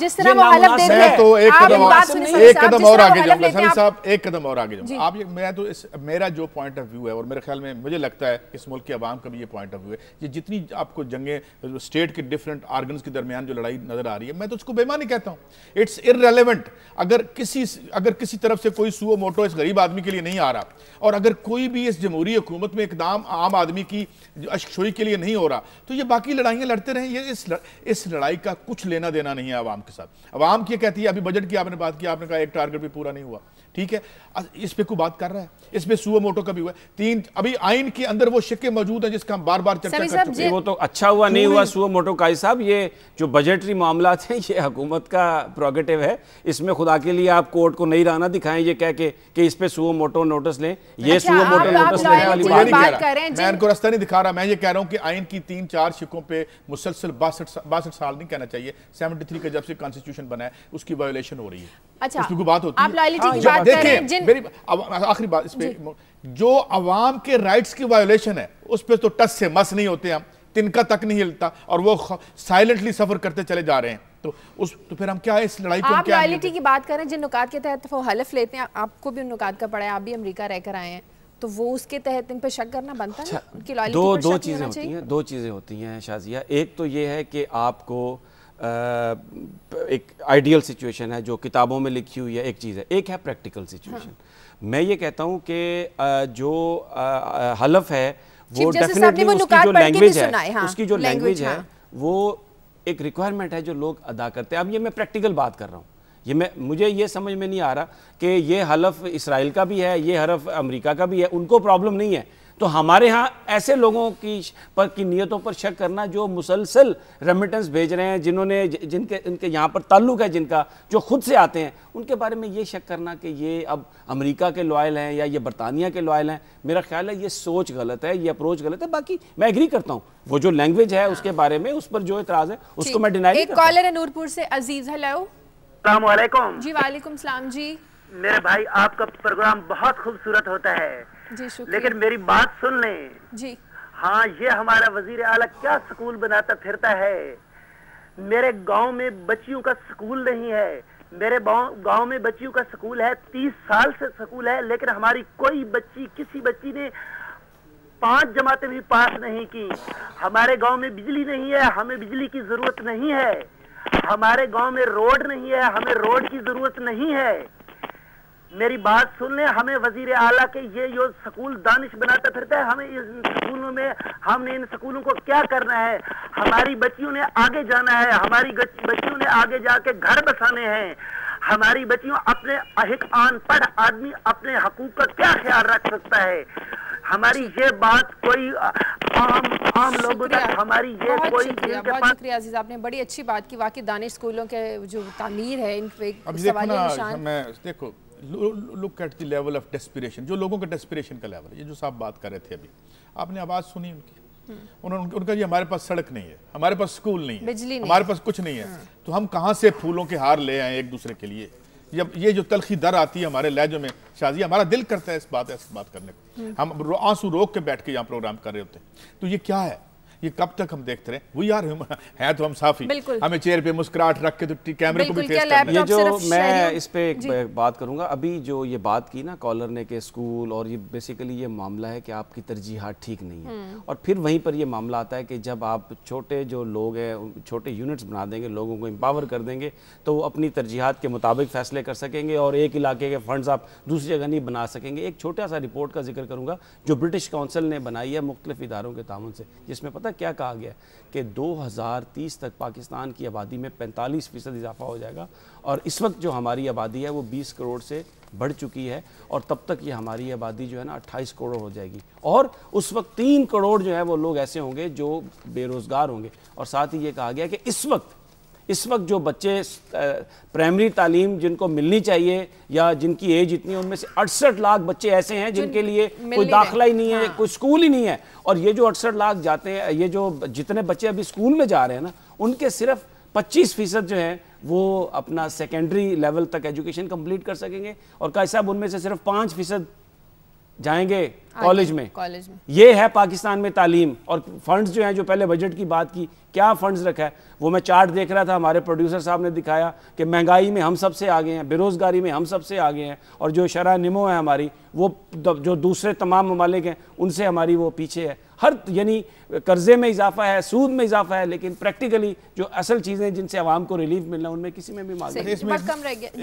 मैं तो एक कदम और आगे जाऊंगा सनी साहब, एक कदम और आगे जाऊंगा। आप मैं तो मेरा जो पॉइंट ऑफ व्यू है, और मेरे ख्याल में मुझे लगता है इस मुल्क के अवाम का भी ये पॉइंट ऑफ व्यू है, ये जितनी आपको जंगें स्टेट के डिफरेंट आर्गन्स के दरमियान जो लड़ाई नजर आ रही है, मैं तो उसको बेईमानी कहता हूँ। It's irrelevant. अगर किसी तरफ से कोई सुओ मोटो इस गरीब आदमी के लिए नहीं आ रहा, और अगर कोई भी इस जमहूरी हुकूमत में इकदाम आम आदमी की अशकशोई के लिए नहीं हो रहा, तो ये बाकी लड़ाइयां लड़ते रहें। ये इस लड़ाई का कुछ लेना देना नहीं है आवाम के साथ। आवाम क्या कहती है, अभी बजट की आपने बात की, आपने कहा एक टारगेट भी पूरा नहीं हुआ, ठीक है, इस पे कोई बात कर रहा है, इस पे सुओ मोटो का भी हुआ है। 3 अभी आइन के अंदर वो शिक्के मौजूद हैं जिसका हम बार बार चर्चा कर चुके हैं। वो तो अच्छा हुआ नहीं हुआ सुओ मोटो काजी साहब, ये जो बजटरी मामला थे ये हुकूमत का प्रोगेटिव है, इसमें खुदा के लिए आप कोर्ट को नहीं रहना दिखाएं ये कह के कि इस पे सुओ मोटो नोटिस लें। ये सुओ मोटो नोटिस लेने वाली बात मैं इनको रास्ता नहीं दिखा रहा, मैं ये कह रहा हूं कि आइन की 3-4 शिकों पे मुसलसल 62 साल नहीं कहना चाहिए, 73 का जब से कॉन्स्टिट्यूशन बना है उसकी वायोलेशन हो रही है। अच्छा, उसकी बात होती आप लॉयल्टी की बात कर रहे हैं। मेरी आखिरी बात इस पे, जो अवाम के राइट्स की वायोलेशन है उस पे तो टस से मस नहीं होते हम, तिनका तक नहीं हिलता, और वो साइलेंटली सफर करते चले जा रहे हैं। तो फिर हम क्या इस लड़ाई को आप लॉयल्टी की बात करें, जिन नुकात के तहत वो हलफ लेते हैं, आपको भी उन नुकात का पड़ा है, आप भी अमेरिका रहकर आए हैं, तो वो उसके तहत इन पर शक करना बनता है? उनकी लॉयल्टी पर दो चीजें होती हैं, दो चीजें होती हैं शाजिया। एक तो ये है कि आपको एक आइडियल सिचुएशन है जो किताबों में लिखी हुई है, एक चीज़ है, एक है प्रैक्टिकल सिचुएशन। मैं ये कहता हूँ कि जो हलफ है वो डेफिनेटली उसकी जो लैंग्वेज है, उसकी जो लैंग्वेज है वो एक रिक्वायरमेंट है जो लोग अदा करते हैं। अब ये मैं प्रैक्टिकल बात कर रहा हूँ, मुझे ये समझ में नहीं आ रहा कि ये हलफ इसराइल का भी है, ये हलफ अमेरिका का भी है, उनको प्रॉब्लम नहीं है, तो हमारे यहाँ ऐसे लोगों की नीयतों पर शक करना जो मुसलसल रेमिटेंस भेज रहे हैं, इनके यहाँ पर ताल्लुक है, जिनका जो खुद से आते हैं, उनके बारे में ये शक करना कि ये अब अमेरिका के लॉयल हैं या ये बरतानिया के लॉयल हैं, मेरा ख्याल है ये सोच गलत है, ये अप्रोच गलत है। बाकी मैं एग्री करता हूँ, वो जो लैंग्वेज है उसके बारे में, उस पर जो इतराज है उसको मैं डिनाई नहीं करता। एक कॉलर है नूरपुर से, अजीज। हेलो। अस्सलाम वालेकुम। जी वालेकुम सलाम जी। मेरे भाई, आपका प्रोग्राम बहुत खूबसूरत होता है जी, शुक्रिया। लेकिन मेरी बात सुन लें जी। हाँ, ये हमारा वजीर आला क्या स्कूल बनाता फिरता है। मेरे गांव में बच्चियों का स्कूल नहीं है, मेरे गांव में बच्चियों का स्कूल है, 30 साल से स्कूल है, लेकिन हमारी कोई बच्ची, किसी बच्ची ने 5 जमातें भी पास नहीं की। हमारे गांव में बिजली नहीं है, हमें बिजली की जरूरत नहीं है। हमारे गांव में रोड नहीं है, हमें रोड की जरूरत नहीं है। मेरी बात सुन ले, हमें वजीर आला के ये जो स्कूल दानिश बनाता फिरता है, हमें इन स्कूलों में, हमने इन स्कूलों को क्या करना है। हमारी बच्चियों ने आगे जाना है, हमारी बच्चियों ने आगे जाके घर बसाने हैं। हमारी बच्चियों, अपने एक अनपढ़ आदमी अपने हकूक का क्या ख्याल रख सकता है। हमारी ये बात कोई आम लोगों तक, हमारी ये कोई, बहुत शुक्रिया अजीज, आपने बड़ी अच्छी बात की। वाकई दानिश स्कूलों के जो तामीर है, इन पे सवालिया निशान। मैं देखो, look at the level of desperation, जो लोगों का डेस्पिरेशन का लेवल है, ये जो साहब बात कर रहे थे अभी, आपने आवाज़ सुनी उनकी, उनका जी हमारे पास सड़क नहीं है, हमारे पास स्कूल नहीं है, बिजली नहीं, हमारे पास कुछ नहीं है, तो हम कहाँ से फूलों के हार ले आए एक दूसरे के लिए। जब ये जो तलखी दर आती है हमारे लहजों में शाजी, हमारा दिल करता है ऐसी बात करने को, हम आंसू रोक के बैठ के यहाँ प्रोग्राम कर रहे होते हैं। तो ये क्या है, ये कब तक हम देखते रहे? वो यार है तो हम साफ ही, हमें चेयर पे मुस्कुराहट रख के तो कैमरे को भी फेस करना है। ये जो मैं इस पे एक बात करूंगा, अभी जो ये बात की ना कॉलर ने के स्कूल, और ये बेसिकली ये मामला है कि आपकी तरजीहात ठीक नहीं है, और फिर वहीं पर ये मामला आता है कि जब आप छोटे जो लोग हैं छोटे यूनिट्स बना देंगे, लोगों को एम्पावर कर देंगे, तो वो अपनी तरजीहात के मुताबिक फैसले कर सकेंगे और एक इलाके के फंड्स आप दूसरी जगह नहीं बना सकेंगे। एक छोटा सा रिपोर्ट का जिक्र करूँगा जो ब्रिटिश काउंसिल ने बनाई है मुख्तलिफ इदारों के तामुन से, जिसमें पता क्या कहा गया कि 2030 तक पाकिस्तान की आबादी में 45% इजाफा हो जाएगा, और इस वक्त जो हमारी आबादी है वो 20 करोड़ से बढ़ चुकी है, और तब तक ये हमारी आबादी जो है ना 28 करोड़ हो जाएगी, और उस वक्त 3 करोड़ जो है वो लोग ऐसे होंगे जो बेरोज़गार होंगे। और साथ ही ये कहा गया कि इस वक्त जो बच्चे प्राइमरी तालीम जिनको मिलनी चाहिए या जिनकी एज इतनी है, उनमें से 68 लाख बच्चे ऐसे हैं जिनके लिए कोई दाखिला ही नहीं है, कोई स्कूल ही नहीं है। और ये जो 68 लाख जाते हैं, ये जो जितने बच्चे अभी स्कूल में जा रहे हैं ना, उनके सिर्फ 25% जो है वो अपना सेकेंडरी लेवल तक एजुकेशन कंप्लीट कर सकेंगे, और कायद साहब उनमें से सिर्फ 5% जाएंगे कॉलेज में। ये है पाकिस्तान में तालीम। और फंड्स जो हैं, जो पहले बजट की बात की, क्या फंड्स रखा है, वो मैं चार्ट देख रहा था, हमारे प्रोड्यूसर साहब ने दिखाया कि महंगाई में हम सबसे आगे हैं, बेरोज़गारी में हम सबसे आगे हैं, और जो शरह निमो है हमारी, वो जो दूसरे तमाम ममालिक हैं उनसे हमारी वो पीछे है। हर यानी कर्जे में इजाफा है, सूद में इजाफा है, लेकिन प्रैक्टिकली जो असल चीज़ें जिनसे आवाम को रिलीफ मिलना, उनमें किसी में भी मांग एक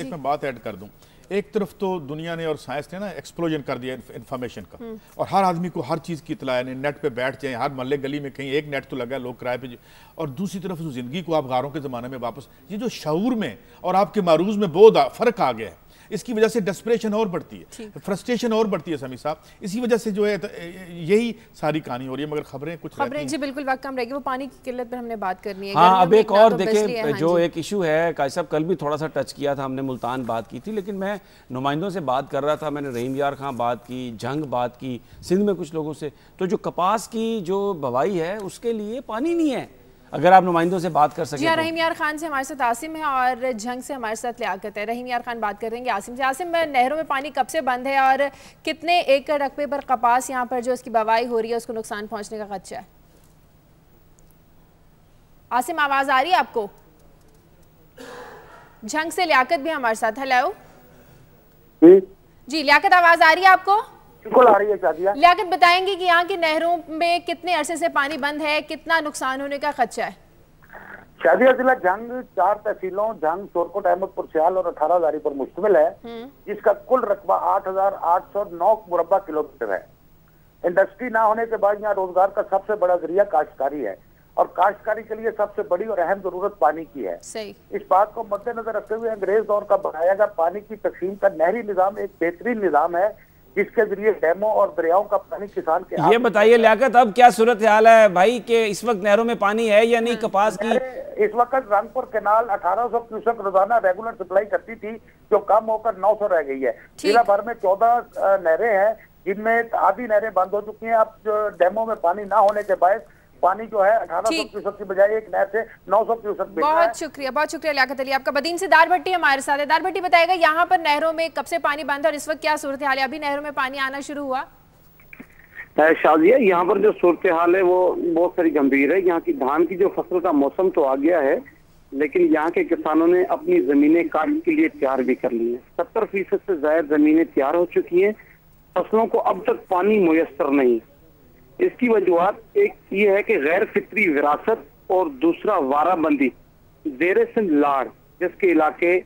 मैं बात ऐड कर दूँ। एक तरफ तो दुनिया ने और साइंस ने ना एक्सप्लोजन कर दिया इन्फॉर्मेशन का, और हर आदमी को हर चीज़ की इतला है, नेट पे बैठ जाए, हर मोहल्ले गली में कहीं एक नेट तो लगा है, लोग किराए पे। और दूसरी तरफ जो ज़िंदगी को आप गारों के ज़माने में वापस, ये जो शऊर में और आपके मारूज में बहुत फ़र्क आ गया है, इसकी वजह से डेस्परेशन और बढ़ती है, फ्रस्ट्रेशन और बढ़ती है समी साहब। इसी वजह से जो है यही सारी कहानी हो रही है। मगर खबरें जी बिल्कुल वक्त कम रहेगी, वो पानी की किल्लत पर हमने बात करनी है। हाँ, अब एक और देखिए जो एक इशू है, कायद साहब कल भी थोड़ा सा टच किया था हमने, मुल्तान बात की थी, लेकिन मैं नुमाइंदों से बात कर रहा था, मैंने रहीम यार खां बात की, जंग बात की, सिंध में कुछ लोगों से, तो जो कपास की जो बवाई है उसके लिए पानी नहीं है। अगर आप नुमाइंदों से बात कर सकें। जी, रहीम यार खान से हमारे साथ आसिम है और जंग से हमारे साथ लियाकत है। रहीम यार खान बात करेंगे आसिम से। आसिम, नहरों में पानी कब से बंद है और कितने एकड़ रकबे पर कपास यहाँ पर जो इसकी बवाई हो रही है उसको नुकसान पहुंचने का खदशा है? आसिम, आवाज आ रही है आपको? जंग से लियाकत भी हमारे साथ। हेलो जी लियाकत, आवाज आ रही है आपको? बिल्कुल आ रही है शादिया। लियाकत, बताएंगे कि यहाँ की नहरों में कितने अरसे से पानी बंद है, कितना नुकसान होने का खदशा है? शादिया जिला जंग 4 तहसीलों जंग, शोरकोट, अहमदपुर, सियाल और 18 हजारी पर मुश्तमिल है, जिसका कुल रकबा 8,809 मुरब्बा किलोमीटर है। इंडस्ट्री ना होने के बाद यहाँ रोजगार का सबसे बड़ा जरिया काश्तकारी है, और काश्तकारी के लिए सबसे बड़ी और अहम जरूरत पानी की है। सही। इस बात को मद्देनजर रखते हुए अंग्रेज दौर का बनाया गया पानी की तकसीम का नहरी निजाम एक बेहतरीन निजाम है, जिसके जरिए डैमों और दरियाओं का पानी किसान के। ये बताइए लियाकत, अब क्या सूरत हाल है भाई कि इस वक्त नहरों में पानी है या नहीं? कपास की इस वक्त रंगपुर केनाल 1800 क्यूसेक रोजाना रेगुलर सप्लाई करती थी, जो कम होकर 900 रह गई है। जिला भर में 14 नहरें हैं, जिनमें आधी नहरें बंद हो चुकी हैं। अब जो डैमों में पानी ना होने के बाद पानी जो है 1800 क्यूसेक की बजाय एक नहर से 900 क्यूसेक। बहुत शुक्रिया लियाकत अली आपका। बदीन से दार भट्टी हमारे साथ है। दार भट्टी, बताएगा यहाँ पर नहरों में कब से पानी बंद है और इस वक्त क्या सूरत हाल है? अभी नहरों में पानी आना शुरू हुआ? शाजिया, यहाँ पर जो सूरत हाल है वो बहुत सारी गंभीर है। यहाँ की धान की जो फसल का मौसम तो आ गया है, लेकिन यहाँ के किसानों ने अपनी जमीनें काटने के लिए तैयार भी कर ली है। 70% से ज्यादा जमीनें तैयार हो चुकी हैं, फसलों को अब तक पानी मुयस्सर नहीं। इसकी वजूहत एक ये है कि गैर फितरी विरासत और दूसरा वाराबंदी। जेर सिंध लाड़ जिसके इलाके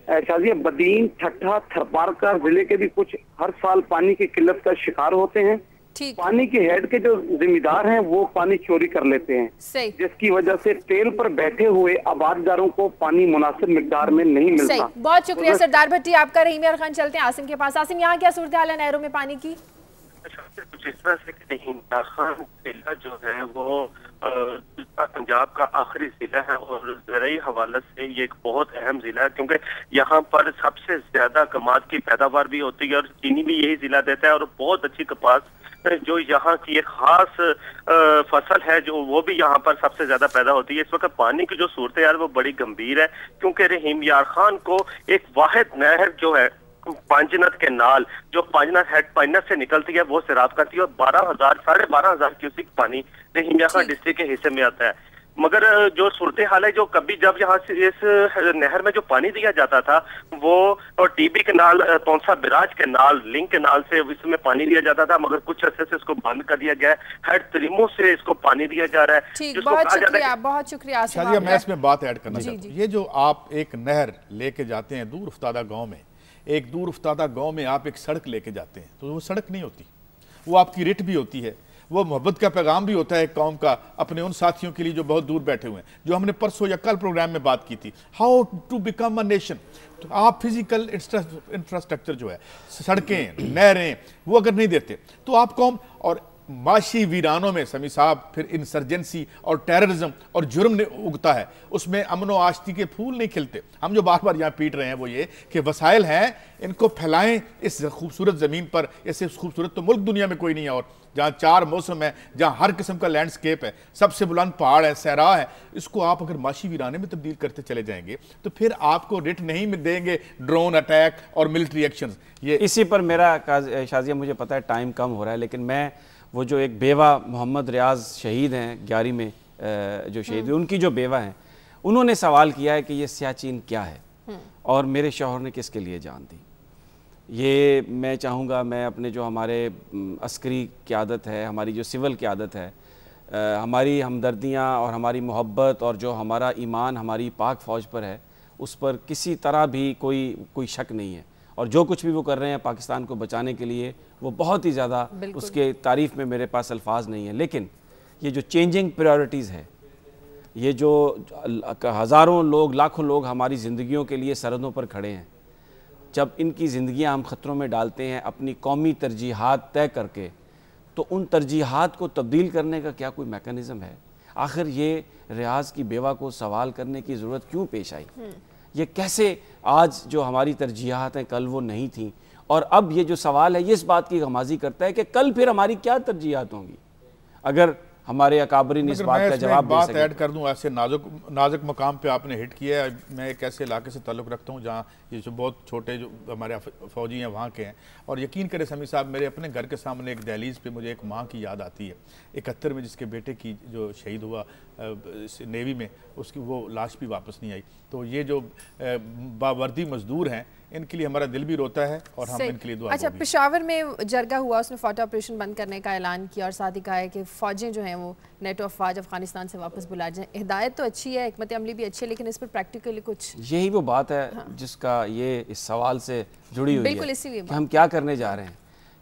शाजिया बदीन, ठट्ठा, थरपारका जिले के भी कुछ हर साल पानी की किल्लत का शिकार होते हैं। पानी के हेड के जो जिम्मेदार हैं वो पानी चोरी कर लेते हैं, जिसकी वजह से टेल पर बैठे हुए आबाददारों को पानी मुनासिब मिकदार में नहीं मिलता। बहुत शुक्रिया सरदार भट्टी आपका। रहीम यार खान, चलते हैं आसिम के पास। आसिम, यहाँ क्या सूरत हाल है नहरों में पानी की? कुछ इस तरह से कि नहीं, खान जिला जो है वो पंजाब का आखिरी जिला है और ज़राई हवाले से ये एक बहुत अहम जिला है, क्योंकि यहाँ पर सबसे ज्यादा कमाद की पैदावार भी होती है और चीनी भी यही जिला देता है और बहुत अच्छी कपास जो यहाँ की एक खास फसल है जो वो भी यहाँ पर सबसे ज्यादा पैदा होती है। इस वक्त पानी की जो सूरत यार वो बड़ी गंभीर है, क्योंकि रहीम यार खान को एक वाहिद नहर जो है पांजनत के नाल जो पांजनत हेड पांजनत से निकलती है वो सिराब करती है और 12,000 क्यूसिक पानी रहीम यार खान डिस्ट्रिक्ट के हिस्से में आता है। मगर जो सूरत हाल है, जो कभी जब यहाँ से इस नहर में जो पानी दिया जाता था वो और TB canal, Taunsa barrage canal, link canal से इसमें पानी दिया जाता था, मगर कुछ अर्से से इसको बंद कर दिया गया है। हेड तरीमों से इसको पानी दिया जा रहा है। ठीक, बहुत शुक्रिया शाजिया, मैं इसमें बात ऐड करना चाहता हूँ। ये जो आप एक नहर लेके जाते हैं दूर उफ्तादा गाँव में, एक दूर उफ्तादा गाँव में आप एक सड़क लेके जाते हैं तो वो सड़क नहीं होती, वो आपकी रिट भी होती है, वो मोहब्बत का पैगाम भी होता है एक कौम का अपने उन साथियों के लिए जो बहुत दूर बैठे हुए हैं, जो हमने परसों या कल प्रोग्राम में बात की थी, how to become a nation. तो आप फिजिकल इंफ्रास्ट्रक्चर जो है, सड़कें, नहरें, वो अगर नहीं देते तो आप कौम और माशी वीरानों में समी साहब फिर इंसर्जेंसी और टेररिज्म और जुर्म उगता है, उसमें अमन व आश्ती के फूल नहीं खिलते। हम जो बार बार यहाँ पीट रहे हैं वो ये कि वसाइल हैं, इनको फैलाएं इस खूबसूरत ज़मीन पर। ऐसे खूबसूरत तो मुल्क दुनिया में कोई नहीं है, और जहाँ 4 मौसम है, जहाँ हर किस्म का लैंडस्केप है, सबसे बुलंद पहाड़ है, सहरा है, इसको आप अगर माशी वीराने में तब्दील करते चले जाएंगे तो फिर आपको रेट नहीं देंगे ड्रोन अटैक और मिलिट्री एक्शन। ये इसी पर मेरा शाजिया, मुझे पता है टाइम कम हो रहा है, लेकिन मैं वो जो एक बेवा मोहम्मद रियाज शहीद हैं 11 में जो शहीद हुए, उनकी जो बेवा हैं, उन्होंने सवाल किया है कि ये सियाचिन क्या है और मेरे शौहर ने किसके लिए जान दी। ये मैं चाहूँगा, मैं अपने जो हमारे अस्करी क़यादत है, हमारी जो सिविल क़यादत है, हमारी हमदर्दियाँ और हमारी मोहब्बत और जो हमारा ईमान हमारी पाक फ़ौज पर है, उस पर किसी तरह भी कोई शक नहीं है। और जो कुछ भी वो कर रहे हैं पाकिस्तान को बचाने के लिए, वो बहुत ही ज़्यादा, उसके तारीफ़ में मेरे पास अल्फाज नहीं है। लेकिन ये जो चेंजिंग प्रायोरिटीज़ है, ये जो हज़ारों लोग, लाखों लोग हमारी ज़िंदगियों के लिए सरहदों पर खड़े हैं, जब इनकी ज़िंदगियां हम ख़तरों में डालते हैं अपनी कौमी तरजीहात तय करके, तो उन तरजीहात को तब्दील करने का क्या कोई मैकेनिज़्म है? आखिर ये रियाज की बेवा को सवाल करने की ज़रूरत क्यों पेश आई? ये कैसे आज जो हमारी तरजीहात हैं कल वो नहीं थी, और अब ये जो सवाल है ये इस बात की गमाजी करता है कि कल फिर हमारी क्या तरजीहात होंगी अगर हमारे अकाबरीन इस बात का जवाब दे सके। ऐड कर दूं, ऐसे नाजुक मकाम पे आपने हिट किया है। मैं एक ऐसे इलाके से ताल्लुक़ रखता हूँ जहाँ ये जो बहुत छोटे जो हमारे फ़ौजी हैं वहाँ के हैं, और यकीन करें समी साहब, मेरे अपने घर के सामने एक दहलीज़ पे मुझे एक माँ की याद आती है 71 में, जिसके बेटे की जो शहीद हुआ नेवी में, उसकी वो लाश भी वापस नहीं आई। तो ये जो बावर्दी मजदूर हैं, इनके लिए हमारा दिल भी रोता है और हम इनके लिए दुआ। अच्छा, पेशावर में जरगा हुआ, उसने फौज ऑपरेशन बंद करने का ऐलान किया और साथ ही कहा है कि फ़ौजें जो हैं वो नेटो अफवाज अफगानिस्तान से वापस बुला जाएं। हिदायत तो अच्छी है, हिकमत अमली भी अच्छी है, लेकिन इस पर प्रैक्टिकली कुछ, यही वो बात है जिसका ये इस सवाल से जुड़ी हुई बिल्कुल, है इसीलिए कि हम क्या करने जा रहे हैं।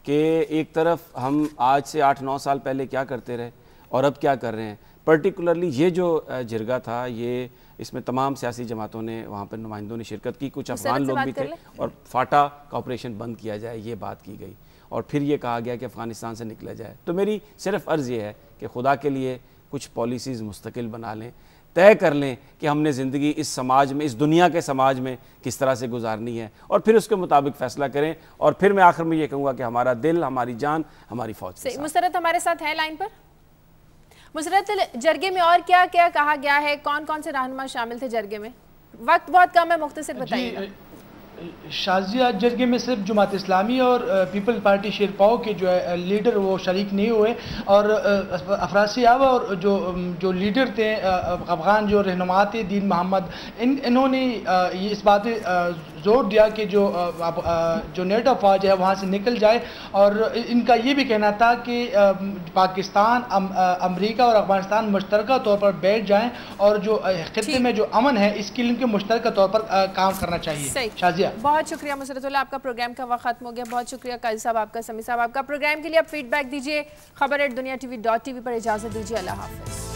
कि एक तरफ हम आज से 8-9 साल पहले क्या करते रहे और अब क्या कर रहे हैं। पर्टिकुलरली ये जो जिरगा था, ये इसमें तमाम सियासी जमातों ने, वहाँ पर नुमाइंदों ने शिरकत की, कुछ अफगान लोग भी थे, और फाटा का ऑपरेशन बंद किया जाए ये बात की गई, और फिर ये कहा गया कि अफ़गानिस्तान से निकला जाए। तो मेरी सिर्फ अर्ज़ ये है कि खुदा के लिए कुछ पॉलिसीज़ मुस्तकिल बना लें, तय कर लें कि हमने ज़िंदगी इस समाज में, इस दुनिया के समाज में किस तरह से गुजारनी है, और फिर उसके मुताबिक फ़ैसला करें। और फिर मैं आखिर में ये कहूँगा कि हमारा दिल, हमारी जान, हमारी फ़ौज। मुसरत हमारे साथ है लाइन पर। मुसरत, जरगे में और क्या क्या कहा गया है, कौन कौन से रहनुमा शामिल थे जरगे में? वक्त बहुत कम है, मुख्तसर बताइए। शाजिया, जरगे में सिर्फ जमात इस्लामी और पीपल पार्टी शेरपाओ के जो है लीडर वो शरीक नहीं हुए, और अफराज सियाब और जो लीडर थे अफगान जो रहनुमा थे दीन मोहम्मद, इन्होंने ये इस बात पे जोर दिया कि जो नेटो फौज है वहाँ से निकल जाए, और इनका ये भी कहना था कि पाकिस्तान, अमेरिका और अफगानिस्तान मुश्तरका तौर पर बैठ जाएँ और जो खित्ते में जो अमन है इसके लिए उनके मुश्तरका तौर पर काम करना चाहिए। शाजिया, बहुत शुक्रिया मुसरतुल्लाह, आपका प्रोग्राम का वक्त खत्म हो गया। बहुत शुक्रिया काजी साहब आपका, समी साहब आपका। प्रोग्राम के लिए आप फीडबैक दीजिए, खबर@दुनिया TV.tv पर। इजाज़त दीजिए, अल्लाह हाफ़िज़।